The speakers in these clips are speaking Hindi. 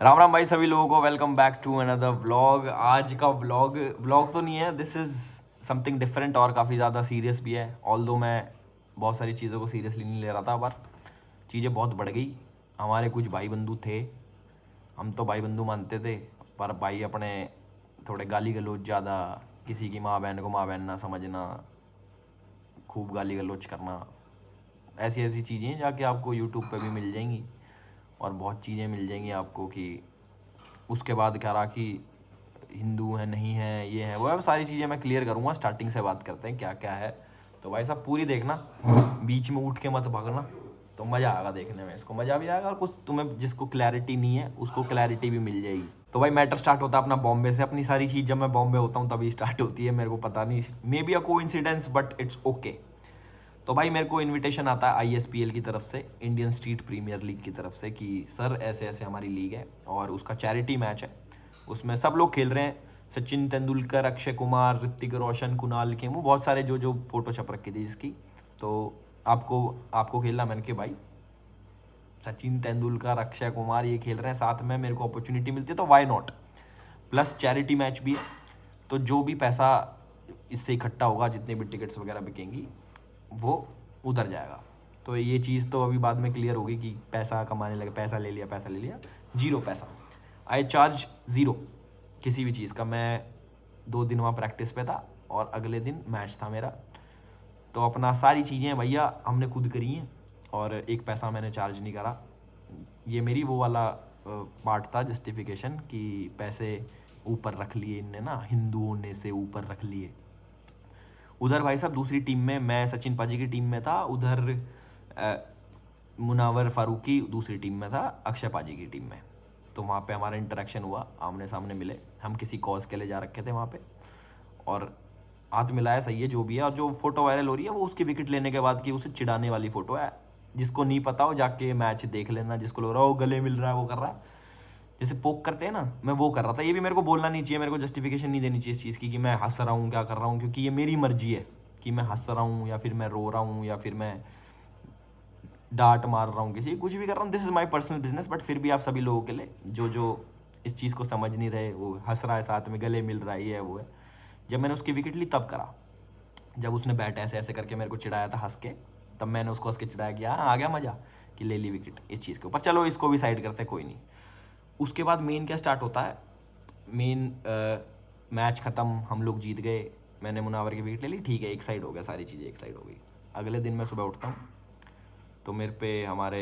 राम राम भाई सभी लोगों को, welcome back to another vlog. आज का व्लॉग व्लॉग तो नहीं है, दिस इज़ समथिंग डिफरेंट और काफ़ी ज़्यादा सीरियस भी है। ऑल्दो मैं बहुत सारी चीज़ों को सीरियसली नहीं ले रहा था, पर चीज़ें बहुत बढ़ गई। हमारे कुछ भाई बंधु थे, हम तो भाई बंधु मानते थे, पर भाई अपने थोड़े गाली गलौज ज़्यादा, किसी की माँ बहन को माँ बहन ना समझना, खूब गाली गलौज करना, ऐसी ऐसी चीज़ें जाके आपको यूट्यूब पे भी मिल जाएंगी और बहुत चीज़ें मिल जाएंगी आपको कि उसके बाद क्या रहा कि हिंदू है नहीं है, ये है वो है, सारी चीज़ें मैं क्लियर करूँगा। स्टार्टिंग से बात करते हैं क्या क्या है। तो भाई साहब पूरी देखना, बीच में उठ के मत भागना, तो मज़ा आएगा देखने में। इसको मज़ा भी आएगा और कुछ तुम्हें जिसको क्लैरिटी नहीं है उसको क्लैरिटी भी मिल जाएगी। तो भाई मैटर स्टार्ट होता है अपना बॉम्बे से। अपनी सारी चीज़ जब मैं बॉम्बे होता हूँ तभी स्टार्ट होती है, मेरे को पता नहीं, may be a coincidence but it's okay. तो भाई मेरे को इनविटेशन आता है ISPL की तरफ से, इंडियन स्ट्रीट प्रीमियर लीग की तरफ से, कि सर ऐसे ऐसे हमारी लीग है और उसका चैरिटी मैच है, उसमें सब लोग खेल रहे हैं, सचिन तेंदुलकर, अक्षय कुमार, ऋतिक रोशन, कुणाल खेमू, बहुत सारे जो जो फोटो छप रखी थी इसकी। तो आपको आपको खेलना। मैंने कि भाई सचिन तेंदुलकर, अक्षय कुमार ये खेल रहे हैं साथ में, मेरे को अपॉर्चुनिटी मिलती है तो why not. Plus charity match भी है, तो जो भी पैसा इससे इकट्ठा होगा, जितने भी टिकट्स वगैरह बिकेंगी, वो उधर जाएगा। तो ये चीज़ तो अभी बाद में क्लियर होगी कि पैसा कमाने लगे, पैसा ले लिया, पैसा ले लिया, जीरो पैसा। आई चार्ज ज़ीरो किसी भी चीज़ का। मैं 2 दिन वहाँ प्रैक्टिस पे था और अगले दिन मैच था मेरा। तो अपना सारी चीज़ें भैया हमने खुद करी हैं और एक पैसा मैंने चार्ज नहीं करा। ये मेरी वो वाला पार्ट था, जस्टिफिकेशन, कि पैसे ऊपर रख लिए इनने ना, हिंदू होने से ऊपर रख लिए। उधर भाई साहब दूसरी टीम में मैं सचिन पाजी की टीम में था, उधर मुनावर फारूकी दूसरी टीम में था, अक्षय पाजी की टीम में। तो वहाँ पे हमारा इंटरेक्शन हुआ, आमने सामने मिले, हम किसी कॉज के लिए जा रखे थे वहाँ पे, और हाथ मिलाया, सही है जो भी है। और जो फोटो वायरल हो रही है वो उसकी विकेट लेने के बाद की उसे चिढ़ाने वाली फोटो है। जिसको नहीं पता हो जाके मैच देख लेना, जिसको लग रहा हो गले मिल रहा है वो कर रहा है, जैसे पोक करते हैं ना, मैं वो कर रहा था। ये भी मेरे को बोलना नहीं चाहिए, मेरे को जस्टिफिकेशन नहीं देनी चाहिए इस चीज़ की कि मैं हंस रहा हूँ, क्या कर रहा हूँ, क्योंकि ये मेरी मर्जी है कि मैं हंस रहा हूँ या फिर मैं रो रहा हूँ या फिर मैं डांट मार रहा हूँ, किसी कुछ भी कर रहा हूँ, this is my personal business. But फिर भी आप सभी लोगों के लिए जो जो इस चीज़ को समझ नहीं रहे, वो हंस रहा है साथ में, गले मिल रहा है, ये है वो है। जब मैंने उसकी विकेट ली तब करा, जब उसने बैट ऐसे ऐसे करके मेरे को चिढ़ाया था हंस के, तब मैंने उसको हंस के चिढ़ाया कि हाँ आ गया मज़ा कि ले ली विकेट इस चीज़ के ऊपर। चलो इसको भी साइड करते, कोई नहीं। उसके बाद मेन क्या स्टार्ट होता है, मेन मैच ख़त्म, हम लोग जीत गए, मैंने मुनावर की विकेट ले ली, ठीक है, एक साइड हो गया, सारी चीज़ें एक साइड हो गई। अगले दिन मैं सुबह उठता हूँ तो मेरे पे हमारे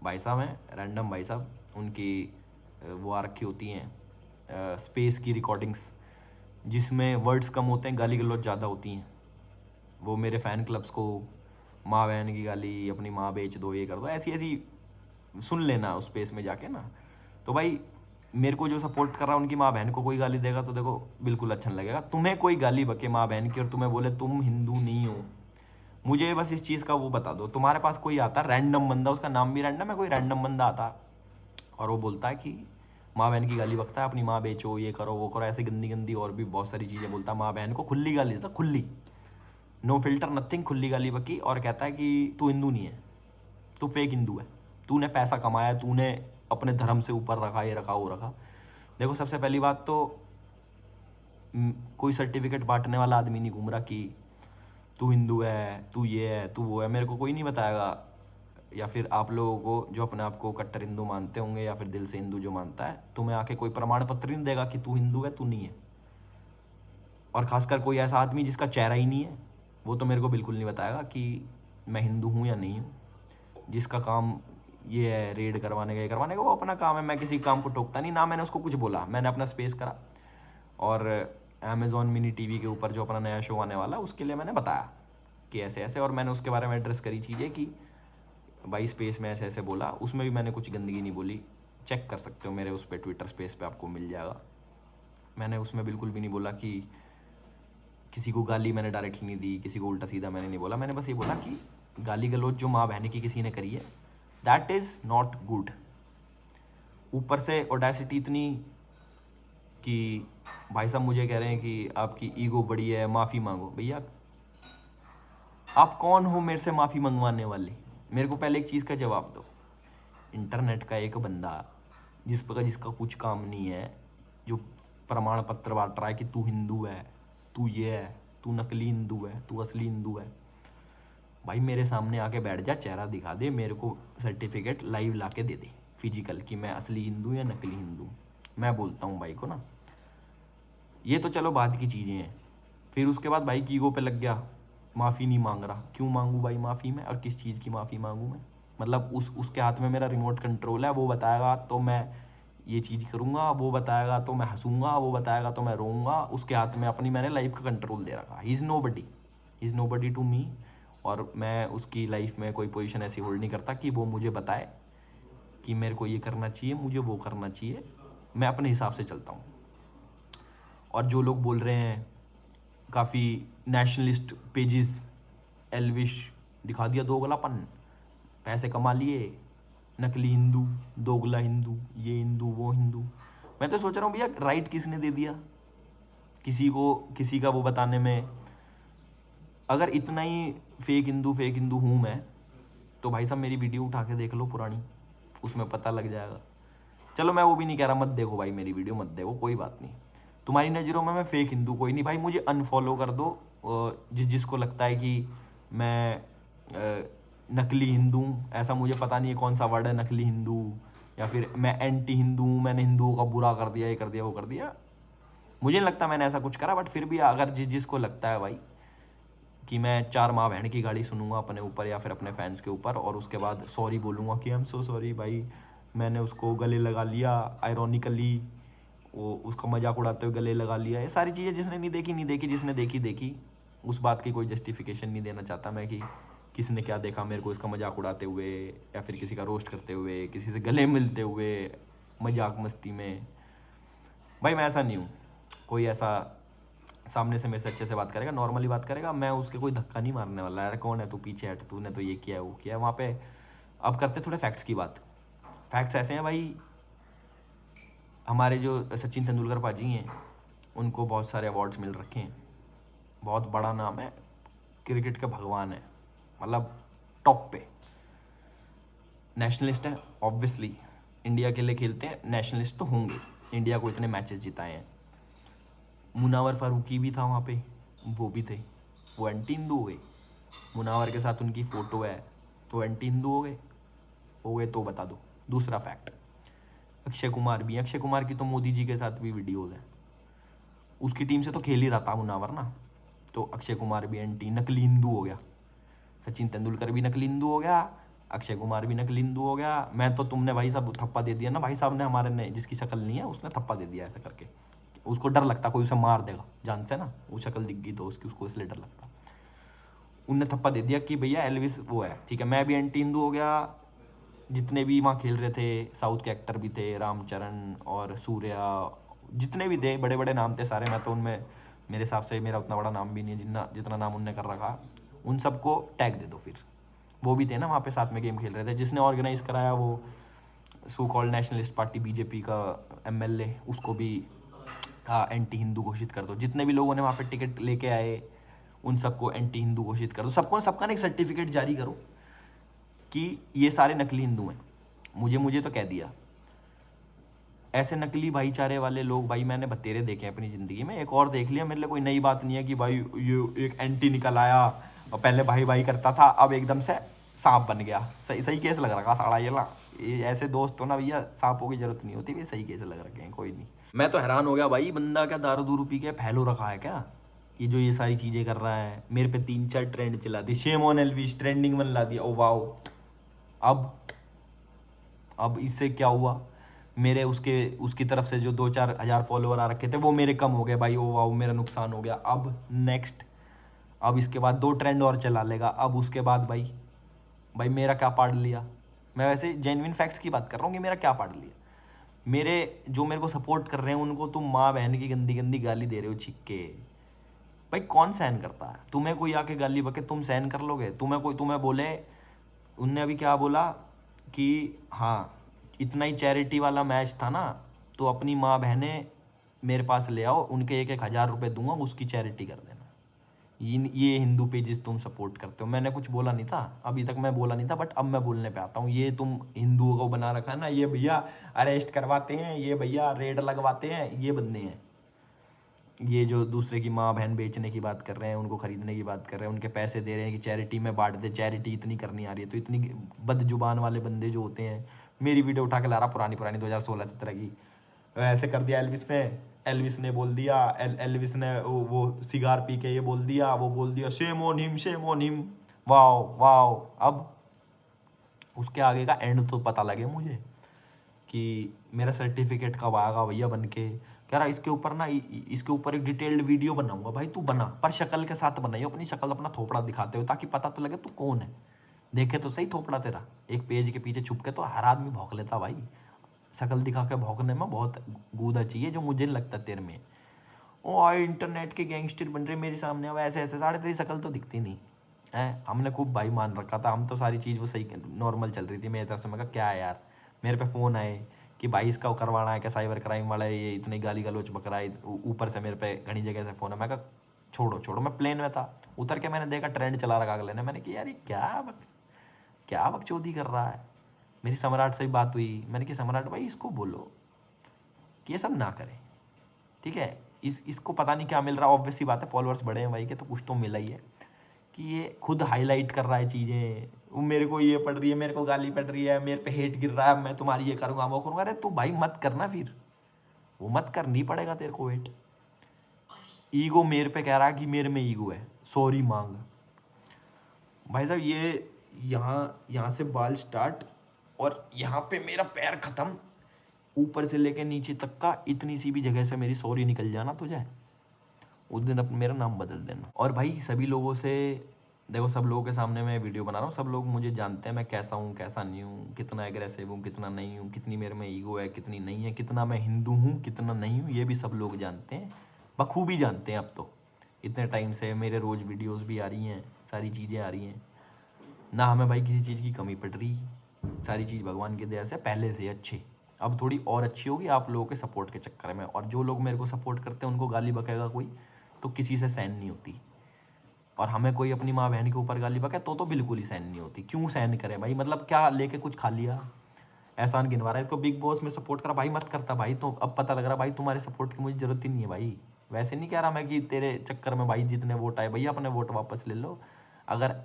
भाई साहब हैं, रैंडम भाई साहब, उनकी वो आ रखी होती हैं स्पेस की रिकॉर्डिंग्स, जिसमें वर्ड्स कम होते हैं, गाली गलौज ज़्यादा होती हैं। वो मेरे फ़ैन क्लब्स को माँ बहन की गाली, अपनी माँ बेच दो, ये कर दो, ऐसी ऐसी सुन लेना उस स्पेस में जाके ना। तो भाई मेरे को जो सपोर्ट कर रहा है, उनकी माँ बहन को कोई गाली देगा तो देखो बिल्कुल अच्छा नहीं लगेगा। तुम्हें कोई गाली बके माँ बहन की और तुम्हें बोले तुम हिंदू नहीं हो, मुझे बस इस चीज़ का वो बता दो। तुम्हारे पास कोई आता रैंडम बंदा, उसका नाम भी रैंडम है, कोई रैंडम बंदा आता और वो बोलता है कि माँ बहन की गाली बकता है, अपनी माँ बेचो, ये करो वो करो, ऐसे गंदी गंदी और भी बहुत सारी चीज़ें बोलता है, माँ बहन को खुली गाली देता, खुली, नो फिल्टर नथिंग, खुली गाली बकी, और कहता है कि तू हिंदू नहीं है, तू फेक हिंदू है, तूने पैसा कमाया, तूने अपने धर्म से ऊपर रखा, ये रखा वो रखा। देखो सबसे पहली बात तो कोई सर्टिफिकेट बांटने वाला आदमी नहीं घूम रहा कि तू हिंदू है, तू ये है, तू वो है, मेरे को कोई नहीं बताएगा। या फिर आप लोगों को जो अपने आप को कट्टर हिंदू मानते होंगे या फिर दिल से हिंदू जो मानता है, तुम्हें आके कोई प्रमाण पत्र नहीं देगा कि तू हिंदू है, तू नहीं है। और खासकर कोई ऐसा आदमी जिसका चेहरा ही नहीं है, वो तो मेरे को बिल्कुल नहीं बताएगा कि मैं हिंदू हूँ या नहीं हूँ। जिसका काम ये है रेड करवाने का, ये करवाने का, वो अपना काम है, मैं किसी काम को टोकता नहीं ना। मैंने उसको कुछ बोला, मैंने अपना स्पेस करा, और अमेज़ॉन मिनी टीवी के ऊपर जो अपना नया शो आने वाला उसके लिए मैंने बताया कि ऐसे ऐसे, और मैंने उसके बारे में एड्रेस करी चीज़ें कि भाई स्पेस में ऐसे ऐसे बोला। उसमें भी मैंने कुछ गंदगी नहीं बोली, चेक कर सकते हो मेरे उस पर, ट्विटर स्पेस पे आपको मिल जाएगा। मैंने उसमें बिल्कुल भी नहीं बोला कि किसी को गाली मैंने डायरेक्टली नहीं दी, किसी को उल्टा सीधा मैंने नहीं बोला। मैंने बस ये बोला कि गाली गलौज जो माँ बहन की किसी ने करी है, दैट इज़ नॉट गुड। ऊपर से ओडेसिटी इतनी कि भाई साहब मुझे कह रहे हैं कि आपकी ईगो बड़ी है, माफ़ी मांगो। भैया आप कौन हो मेरे से माफ़ी मंगवाने वाले? मेरे को पहले एक चीज़ का जवाब दो। इंटरनेट का एक बंदा जिसका कुछ काम नहीं है, जो प्रमाण पत्र बांट रहा है कि तू हिंदू है, तू ये है, तू नकली हिंदू है, तू असली हिंदू है। भाई मेरे सामने आके बैठ जा, चेहरा दिखा दे, मेरे को सर्टिफिकेट लाइव ला के दे दे फिजिकल कि मैं असली हिंदू या नकली हिंदू। मैं बोलता हूँ भाई को ना, ये तो चलो बात की चीज़ें हैं। फिर उसके बाद भाई कीगो पे लग गया, माफ़ी नहीं मांग रहा। क्यों मांगूँ भाई माफ़ी मैं, और किस चीज़ की माफ़ी मांगूँ मैं? मतलब उसके हाथ में मेरा रिमोट कंट्रोल है, वो बताएगा तो मैं ये चीज़ करूँगा, वो बताएगा तो मैं हंसूँगा, वो बताएगा तो मैं रोऊँगा। उसके हाथ में अपनी मैंने लाइफ का कंट्रोल दे रखा। He is nobody to me. और मैं उसकी लाइफ में कोई पोजीशन ऐसी होल्ड नहीं करता कि वो मुझे बताए कि मेरे को ये करना चाहिए, मुझे वो करना चाहिए। मैं अपने हिसाब से चलता हूँ। और जो लोग बोल रहे हैं काफ़ी नेशनलिस्ट पेजेस, एल्विश दिखा दिया दोगलापन, पैसे कमा लिए, नकली हिंदू, दोगला हिंदू, ये हिंदू वो हिंदू। मैं तो सोच रहा हूँ भैया राइट किसने दे दिया किसी को किसी का वो बताने में? अगर इतना ही फेक हिंदू हूँ मैं, तो भाई साहब मेरी वीडियो उठा के देख लो पुरानी, उसमें पता लग जाएगा। चलो मैं वो भी नहीं कह रहा मत देखो भाई, मेरी वीडियो मत देखो, कोई बात नहीं। तुम्हारी नज़रों में मैं फेक हिंदू कोई नहीं भाई, मुझे अनफॉलो कर दो। जिसको लगता है कि मैं नकली हिंदू, ऐसा मुझे पता नहीं है कौन सा वर्ड है नकली हिंदू, या फिर मैं एंटी हिंदू हूँ, मैंने हिंदुओं का बुरा कर दिया, ये कर दिया वो कर दिया। मुझे नहीं लगता मैंने ऐसा कुछ करा, बट फिर भी अगर जिसको लगता है भाई कि मैं 4 माँ बहन की गाड़ी सुनूंगा अपने ऊपर या फिर अपने फैंस के ऊपर, और उसके बाद सॉरी बोलूँगा कि आई एम सो सॉरी भाई, मैंने उसको गले लगा लिया आयरॉनिकली, वो उसका मजाक उड़ाते हुए गले लगा लिया, ये सारी चीज़ें जिसने नहीं देखी, जिसने देखी, उस बात की कोई जस्टिफिकेशन नहीं देना चाहता मैं कि किसने क्या देखा मेरे को इसका मजाक उड़ाते हुए, या फिर किसी का रोस्ट करते हुए, किसी से गले मिलते हुए मजाक मस्ती में। भाई मैं ऐसा नहीं हूँ। कोई ऐसा सामने से मेरे से अच्छे से बात करेगा, नॉर्मली बात करेगा, मैं उसके कोई धक्का नहीं मारने वाला। यार कौन है तू, पीछे हट, तूने तो ये किया वो किया वहाँ पे। अब करते थोड़े फैक्ट्स की बात। फैक्ट्स ऐसे हैं भाई, हमारे जो सचिन तेंदुलकर पाजी हैं उनको बहुत सारे अवार्ड्स मिल रखे हैं, बहुत बड़ा नाम है, क्रिकेट के भगवान है, मतलब टॉप पे। नेशनलिस्ट है ऑब्वियसली, इंडिया के लिए खेलते हैं, नेशनलिस्ट तो होंगे, इंडिया को इतने मैचेस जिताए हैं। मुनावर फारूकी भी था वहाँ पे, वो भी थे, वो एंटी हिंदू हो गए। मुनावर के साथ उनकी फ़ोटो है, तो एंटी हिंदू हो गए तो बता दो। दूसरा फैक्ट, अक्षय कुमार भी, अक्षय कुमार की तो मोदी जी के साथ भी वीडियोज़ हैं, उसकी टीम से तो खेल ही रहा था मुनावर ना, तो अक्षय कुमार भी एंटी नकली हिंदू हो गया। सचिन तेंदुलकर भी नकली हिंदू हो गया, अक्षय कुमार भी नकली हिंदू हो गया। मैं तो तुमने भाई साहब थप्पा दे दिया ना, भाई साहब ने हमारे ने, जिसकी शक्ल नहीं है उसने थप्पा दे दिया ऐसा करके, उसको डर लगता कोई उसे मार देगा, जानते हैं ना, वो शक्ल दिख गई तो उसको इसलिए डर लगता। उनने थप्पा दे दिया कि भैया एल्विस वो है, ठीक है। मैं भी एंटी हिंदू हो गया। जितने भी वहाँ खेल रहे थे साउथ के एक्टर भी थे, रामचरण और सूर्या, जितने भी थे बड़े बड़े नाम थे सारे, मैं तो उनमें, मेरे हिसाब से मेरा उतना बड़ा नाम भी नहीं है जितना नाम उनने कर रखा। उन सबको टैग दे दो। फिर वो भी थे ना वहाँ पे साथ में गेम खेल रहे थे, जिसने ऑर्गेनाइज कराया वो so called nationalist party BJP का एमएलए, उसको भी एंटी हिंदू घोषित कर दो। जितने भी लोगों ने वहाँ पे टिकट लेके आए उन सबको एंटी हिंदू घोषित कर दो। सबका ना एक सर्टिफिकेट जारी करो कि ये सारे नकली हिंदू हैं। मुझे तो कह दिया। ऐसे नकली भाईचारे वाले लोग भाई मैंने बतेरे देखे हैं अपनी ज़िंदगी में। एक और देख लिया, मेरे लिए कोई नई बात नहीं है कि भाई ये एक एंटी निकल आया और पहले भाई भाई करता था अब एकदम से सांप बन गया। सही केस लग रखा साड़ा ये ऐसे दोस्त हो ना भैया, सांपों की जरूरत नहीं होती, भी सही केस लग रखे हैं, कोई नहीं। मैं तो हैरान हो गया भाई, बंदा क्या दारू दूरू पी के फैलो रखा है क्या, ये जो ये सारी चीज़ें कर रहा है। मेरे पे 3-4 ट्रेंड चला दी, शेम ऑन एल्विश ट्रेंडिंग बन ला दिया। ओ वाओ, अब इससे क्या हुआ, मेरे उसकी तरफ से जो 2-4 हज़ार फॉलोअर आ रखे थे वो मेरे कम हो गए भाई। ओ वाओ, मेरा नुकसान हो गया। अब नेक्स्ट, अब इसके बाद 2 ट्रेंड और चला लेगा। अब उसके बाद भाई मेरा क्या पाड़ लिया। मैं वैसे जेन्युइन फैक्ट्स की बात कर रहा हूँ कि मेरा क्या पाड़ लिया। मेरे को सपोर्ट कर रहे हैं उनको तुम माँ बहन की गंदी गंदी गाली दे रहे हो छिक के। भाई कौन सहन करता है? तुम्हें कोई आके गाली बके तुम सहन कर लोगे? तुम्हें बोले, उनने अभी क्या बोला कि हाँ इतना ही चैरिटी वाला मैच था ना, तो अपनी माँ बहनें मेरे पास ले आओ, उनके 1-1 हज़ार रुपये दूंगा, उसकी चैरिटी कर देना। ये हिंदू पेजेस तुम सपोर्ट करते हो। मैंने कुछ बोला नहीं था, अभी तक मैं बोला नहीं था, बट अब मैं बोलने पे आता हूँ। ये तुम हिंदुओं को बना रखा है ना, ये भैया अरेस्ट करवाते हैं, ये भैया रेड लगवाते हैं, ये बंदे हैं। ये जो दूसरे की माँ बहन बेचने की बात कर रहे हैं, उनको खरीदने की बात कर रहे हैं, उनके पैसे दे रहे हैं कि चैरिटी में बांट दे, चैरिटी इतनी करनी आ रही है। तो इतनी बदजुबान वाले बंदे जो होते हैं, मेरी वीडियो उठा के ला रहा पुरानी पुरानी 2016-17 की, ऐसे कर दिया एल्विस ने, एल्विस ने बोल दिया, एल्विस ने वो सिगार पी के ये बोल दिया, वो बोल दिया, shame on him, shame on him. Wow wow. अब उसके आगे का एंड तो पता लगे मुझे कि मेरा सर्टिफिकेट कब आएगा भैया बन के। कह रहा इसके ऊपर ना, इसके ऊपर एक डिटेल्ड वीडियो बनाऊंगा। भाई तू बना, पर शक्ल के साथ बनाइए, अपनी शक्ल अपना थोपड़ा दिखाते हो, ताकि पता तो लगे तू कौन है। देखे तो सही थोपड़ा तेरा, एक पेज के पीछे छुप के तो हर आदमी भौंक लेता भाई। शक्ल दिखा के भौंकने में बहुत गूदा चाहिए, जो मुझे नहीं लगता तेरे में। ओ आए इंटरनेट के गैंगस्टर बन रहे मेरे सामने, अब ऐसे ऐसे साढ़े, तेरी शक्ल तो दिखती नहीं है। हमने खूब भाई मान रखा था, हम तो सारी चीज़ वो सही नॉर्मल चल रही थी मेरी तरफ से। मैं कहा क्या है यार, मेरे पे फ़ोन आए कि भाई इसका करवाना है क्या, साइबर क्राइम वाला है, ये इतनी गाली गलौच बक रहा है, ऊपर से मेरे पे घनी जगह से फ़ोन है। मैं कहा छोड़ो छोड़ो, मैं प्लेन में था, उतर के मैंने देखा ट्रेंड चला रखा अगले ने। मैंने कहा यार ये क्या बकचोदी कर रहा है। मेरी सम्राट से भी बात हुई, मैंने कहा सम्राट भाई इसको बोलो कि ये सब ना करें, ठीक है। इसको पता नहीं क्या मिल रहा, ऑब्वियस सी बात है, फॉलोअर्स बढ़े हैं भाई के, तो कुछ तो मिला ही है। कि ये खुद हाईलाइट कर रहा है चीज़ें, वो मेरे को ये पड़ रही है, मेरे को गाली पड़ रही है, मेरे पे हेट गिर रहा है, मैं तुम्हारी ये करूँगा वो करूँगा। अरे तू भाई मत करना, फिर वो मत कर, नहीं पड़ेगा तेरे को वेट। ईगो मेरे पे कह रहा है कि मेरे में ईगो है, सॉरी मांग। भाई साहब ये यहाँ से बाल स्टार्ट और यहाँ पे मेरा पैर ख़त्म, ऊपर से लेके नीचे तक का इतनी सी भी जगह से मेरी सॉरी निकल जाना तुझे, उस दिन अपना मेरा नाम बदल देना। और भाई सभी लोगों से देखो, सब लोगों के सामने मैं वीडियो बना रहा हूँ, सब लोग मुझे जानते हैं मैं कैसा हूँ कैसा नहीं हूँ, कितना एग्रेसिव हूँ कितना नहीं हूँ, कितनी मेरे में ईगो है कितनी नहीं है, कितना मैं हिंदू हूँ कितना नहीं हूँ, ये भी सब लोग जानते हैं, बखूबी जानते हैं। अब तो इतने टाइम से मेरे रोज़ वीडियोज़ भी आ रही हैं, सारी चीज़ें आ रही हैं ना, हमें भाई किसी चीज़ की कमी पड़ रही, सारी चीज़ भगवान की दया से पहले से अच्छी, अब थोड़ी और अच्छी होगी आप लोगों के सपोर्ट के चक्कर में। और जो लोग मेरे को सपोर्ट करते हैं उनको गाली बकेगा कोई तो किसी से सहन नहीं होती, और हमें कोई अपनी माँ बहन के ऊपर गाली बके तो बिल्कुल ही सहन नहीं होती। क्यों सहन करें भाई, मतलब क्या लेके कुछ खा लिया, एहसान गिनवा रहा है इसको बिग बॉस में सपोर्ट करा, भाई मत करता भाई। तो अब पता लग रहा भाई तुम्हारे सपोर्ट की मुझे ज़रूरत ही नहीं है भाई। वैसे नहीं कह रहा मैं कि तेरे चक्कर में भाई जितने वोट आए भैया अपने वोट वापस ले लो। अगर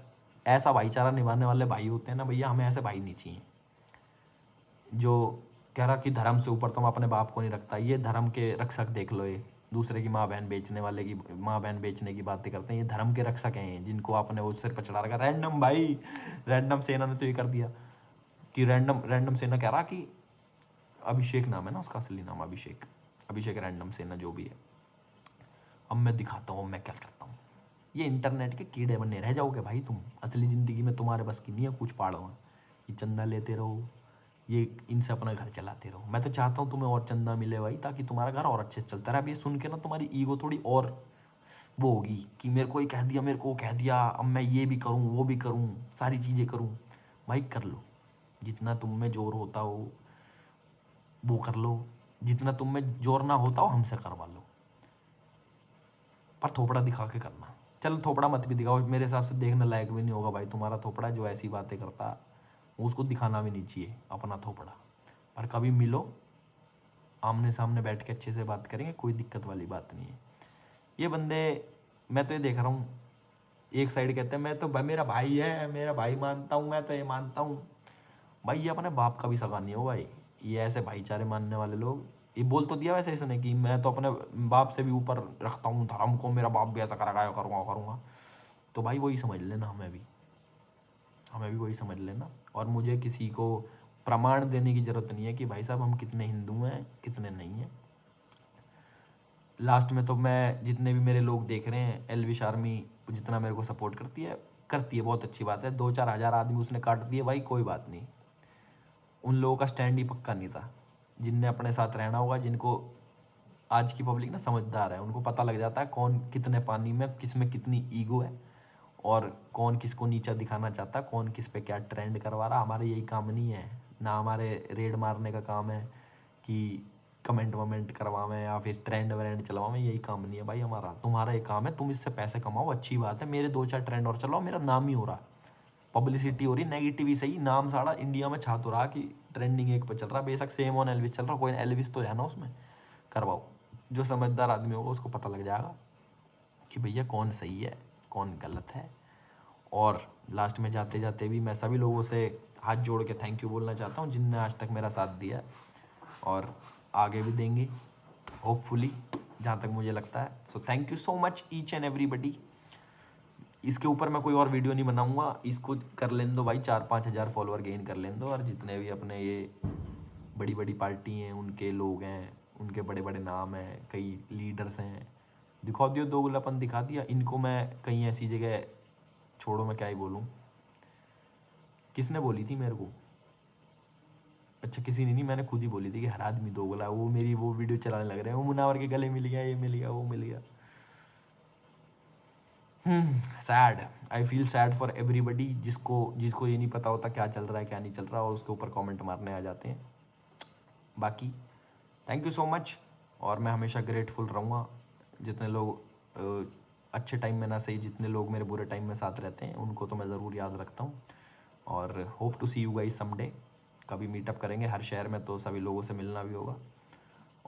ऐसा भाईचारा निभाने वाले भाई होते हैं ना भैया, हमें ऐसे भाई नहीं चाहिए। जो कह रहा कि धर्म से ऊपर तो मैं अपने बाप को नहीं रखता, ये धर्म के रक्षक देख लो, ये दूसरे की माँ बहन बेचने वाले की माँ बहन बेचने की बातें करते हैं, ये धर्म के रक्षक हैं जिनको आपने वो सिर पर चढ़ा रखा। रैंडम भाई, रैंडम सेना ने तो ये कर दिया कि रैंडम रैंडम सेना कह रहा कि अभिषेक नाम है ना उसका, असली नाम अभिषेक, अभिषेक रैंडम सेना जो भी है, अब मैं दिखाता हूँ मैं क्या करता हूँ। ये इंटरनेट के कीड़े बनने रह जाओगे भाई तुम, असली ज़िंदगी में तुम्हारे बस की नहीं है कुछ पाड़ो। ये चंदा लेते रहो, ये इनसे अपना घर चलाते रहो। मैं तो चाहता हूँ तुम्हें और चंदा मिले भाई, ताकि तुम्हारा घर और अच्छे से चलता रहे। अब ये सुन के ना तुम्हारी ईगो थोड़ी और वो होगी कि मेरे को ये कह दिया, मेरे को वो कह दिया, अब मैं ये भी करूँ वो भी करूँ, सारी चीज़ें करूँ। भाई कर लो, जितना तुम में जोर होता हो वो कर लो, जितना तुम में जोर ना होता हो हमसे करवा लो, पर थोपड़ा दिखा के करना। चल थोपड़ा मत भी दिखाओ, मेरे हिसाब से देखने लायक भी नहीं होगा भाई तुम्हारा थोपड़ा। जो ऐसी बातें करता उसको दिखाना भी नहीं चाहिए अपना थोपड़ा। पर कभी मिलो, आमने सामने बैठ के अच्छे से बात करेंगे, कोई दिक्कत वाली बात नहीं है। ये बंदे, मैं तो ये देख रहा हूँ, एक साइड कहते हैं मैं तो मेरा भाई है, मेरा भाई मानता हूँ, मैं तो ये मानता हूँ। भाई ये अपने बाप का भी सगा नहीं हो भाई, ये ऐसे भाईचारे मानने वाले लोग। ये बोल तो दिया वैसे इसने कि मैं तो अपने बाप से भी ऊपर रखता हूँ धर्म को, मेरा बाप भी ऐसा करेगा, करूँगा करूँगा। तो भाई वही समझ लेना, हमें भी वही समझ लेना। और मुझे किसी को प्रमाण देने की ज़रूरत नहीं है कि भाई साहब हम कितने हिंदू हैं कितने नहीं हैं। लास्ट में तो मैं, जितने भी मेरे लोग देख रहे हैं, एलविश आर्मी जितना मेरे को सपोर्ट करती है बहुत अच्छी बात है। 2-4 हज़ार आदमी उसने काट दिए भाई, कोई बात नहीं। उन लोगों का स्टैंड ही पक्का नहीं था, जिनने अपने साथ रहना होगा, जिनको आज की पब्लिक ना समझदार है, उनको पता लग जाता है कौन कितने पानी में, किस में कितनी ईगो है, और कौन किसको नीचा दिखाना चाहता है, कौन किस पे क्या ट्रेंड करवा रहा। हमारे यही काम नहीं है ना, हमारे रेड मारने का काम है कि कमेंट वमेंट करवावें या फिर ट्रेंड व्रेंड चलवावें, यही काम नहीं है भाई हमारा। तुम्हारा एक काम है, तुम इससे पैसे कमाओ, अच्छी बात है, मेरे 2-4 ट्रेंड और चलाओ, मेरा नाम ही हो रहा, पब्लिसिटी हो रही, नेगेटिव ही सही, नाम सारा इंडिया में छा तो रहा कि ट्रेंडिंग एक पे चल रहा, बेशक सेम ऑन एल्विस चल रहा, कोई एल्विस तो है ना उसमें। करवाओ, जो समझदार आदमी होगा उसको पता लग जाएगा कि भैया कौन सही है कौन गलत है। और लास्ट में जाते जाते भी मैं सभी लोगों से हाथ जोड़ के थैंक यू बोलना चाहता हूँ जिनने आज तक मेरा साथ दिया है और आगे भी देंगे होपफुली, जहाँ तक मुझे लगता है। So thank you so much each and everybody. इसके ऊपर मैं कोई और वीडियो नहीं बनाऊंगा, इसको कर लेने दो भाई, 4-5 हज़ार फॉलोअर गेन कर लेने दो। और जितने भी अपने ये बड़ी बड़ी पार्टी हैं, उनके लोग हैं, उनके बड़े बड़े नाम हैं, कई लीडर्स हैं, दिखा दियो दोगलापन दिखा दिया इनको। मैं कहीं ऐसी जगह, छोड़ो मैं क्या ही बोलूँ, किसने बोली थी मेरे को, अच्छा किसी ने नहीं, मैंने खुद ही बोली थी कि हर आदमी दोगला है। वो मेरी वो वीडियो चलाने लग रहे हैं, वो मुनावर के गले मिल गया, ये मिल गया, वो मिल गया। Sad, I feel sad for everybody, जिसको ये नहीं पता होता क्या चल रहा है क्या नहीं चल रहा, और उसके ऊपर कमेंट मारने आ जाते हैं। बाकी थैंक यू सो मच, और मैं हमेशा ग्रेटफुल रहूँगा। जितने लोग अच्छे टाइम में ना सही, जितने लोग मेरे बुरे टाइम में साथ रहते हैं, उनको तो मैं ज़रूर याद रखता हूँ। और hope to see you guys someday, कभी मीटअप करेंगे हर शहर में, तो सभी लोगों से मिलना भी होगा।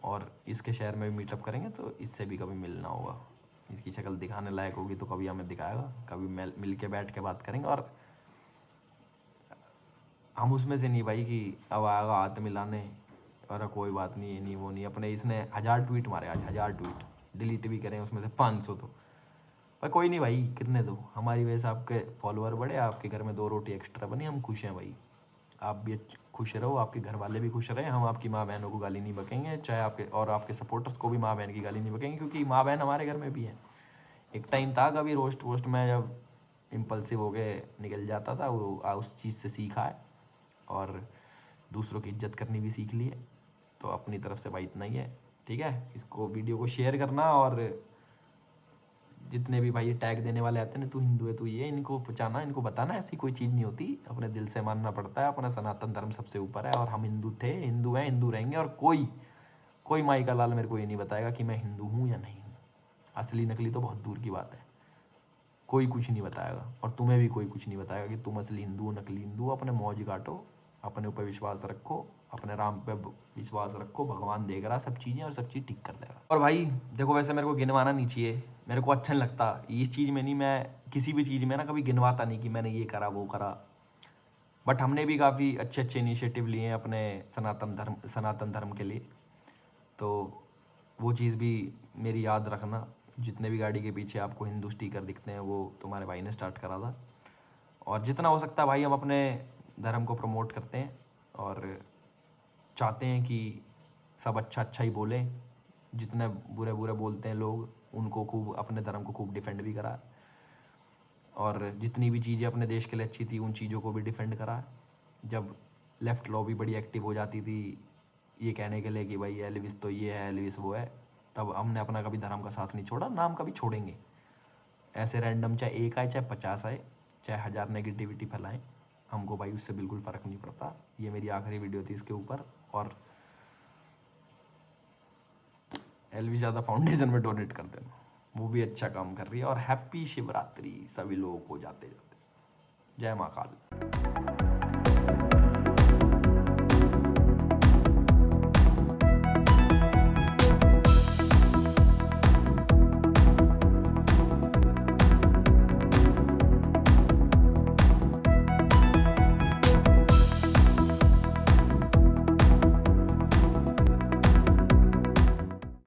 और इसके शहर में भी मीटअप करेंगे तो इससे भी कभी मिलना होगा, इसकी शक्ल दिखाने लायक होगी तो कभी हमें दिखाएगा, कभी मिल के बैठ के बात करेंगे। और हम उसमें से नहीं भाई कि अब आएगा हाथ मिलाने और कोई बात नहीं, ये नहीं वो नहीं। अपने इसने 1000 ट्वीट मारे आज, 1000 ट्वीट डिलीट भी करें उसमें से 500 तो, पर कोई नहीं भाई, कितने दो, हमारी वजह से आपके फॉलोअर बढ़े, आपके घर में 2 रोटी एक्स्ट्रा बनी, हम खुश हैं भाई। आप भी खुश रहो, आपके घर वाले भी खुश रहें, हम आपकी माँ बहनों को गाली नहीं बकेंगे, चाहे आपके और आपके सपोर्टर्स को भी माँ बहन की गाली नहीं बकेंगे, क्योंकि माँ बहन हमारे घर में भी है। एक टाइम था कभी रोस्ट वोस्ट में जब इम्पल्सिव हो गए निकल जाता था, वो उस चीज़ से सीखा है और दूसरों की इज्जत करनी भी सीख ली है। तो अपनी तरफ से भाई इतना ही है, ठीक है। इसको वीडियो को शेयर करना, और जितने भी भाई टैग देने वाले आते हैं, तू हिंदू है तू ये, इनको पहचाना, इनको बताना ऐसी कोई चीज़ नहीं होती, अपने दिल से मानना पड़ता है, अपना सनातन धर्म सबसे ऊपर है, और हम हिंदू थे, हिंदू हैं, हिंदू रहेंगे। और कोई माई का लाल मेरे को ये नहीं बताएगा कि मैं हिंदू हूँ या नहीं हूँ। असली नकली तो बहुत दूर की बात है, कोई कुछ नहीं बताएगा, और तुम्हें भी कोई कुछ नहीं बताएगा कि तुम असली हिंदू हो नकली हिंदू हो। अपने मौज काटो, अपने ऊपर विश्वास रखो, अपने राम पे विश्वास रखो, भगवान देख रहा सब चीज़ें, और सब चीज़ ठीक कर देगा। और भाई देखो, वैसे मेरे को गिनवाना नहीं चाहिए, मेरे को अच्छा नहीं लगता इस चीज़ में, नहीं मैं किसी भी चीज़ में ना कभी गिनवाता नहीं कि मैंने ये करा वो करा। बट हमने भी काफ़ी अच्छे अच्छे इनिशिएटिव लिए हैं अपने सनातन धर्म के लिए, तो वो चीज़ भी मेरी याद रखना। जितने भी गाड़ी के पीछे आपको हिंदू स्टिकर दिखते हैं, वो तुम्हारे भाई ने स्टार्ट करा था। और जितना हो सकता है भाई हम अपने धर्म को प्रमोट करते हैं, और चाहते हैं कि सब अच्छा अच्छा ही बोलें। जितने बुरे बुरे बोलते हैं लोग, उनको खूब, अपने धर्म को खूब डिफेंड भी करा, और जितनी भी चीज़ें अपने देश के लिए अच्छी थी उन चीज़ों को भी डिफेंड करा। जब लेफ़्ट लॉबी बड़ी एक्टिव हो जाती थी ये कहने के लिए कि भाई एल्विस तो ये है, एल्विस वो है, तब हमने अपना कभी धर्म का साथ नहीं छोड़ा, नाम कभी छोड़ेंगे। ऐसे रैंडम चाहे 1 आए चाहे 50 आए, चाहे 1000 नेगेटिविटी फैलाएं, हमको भाई उससे बिल्कुल फ़र्क नहीं पड़ता। ये मेरी आखिरी वीडियो थी इसके ऊपर, और एलवी ज़्यादा फाउंडेशन में डोनेट कर देना, वो भी अच्छा काम कर रही है। और हैप्पी शिवरात्रि सभी लोगों को जाते जाते, जय महाकाल।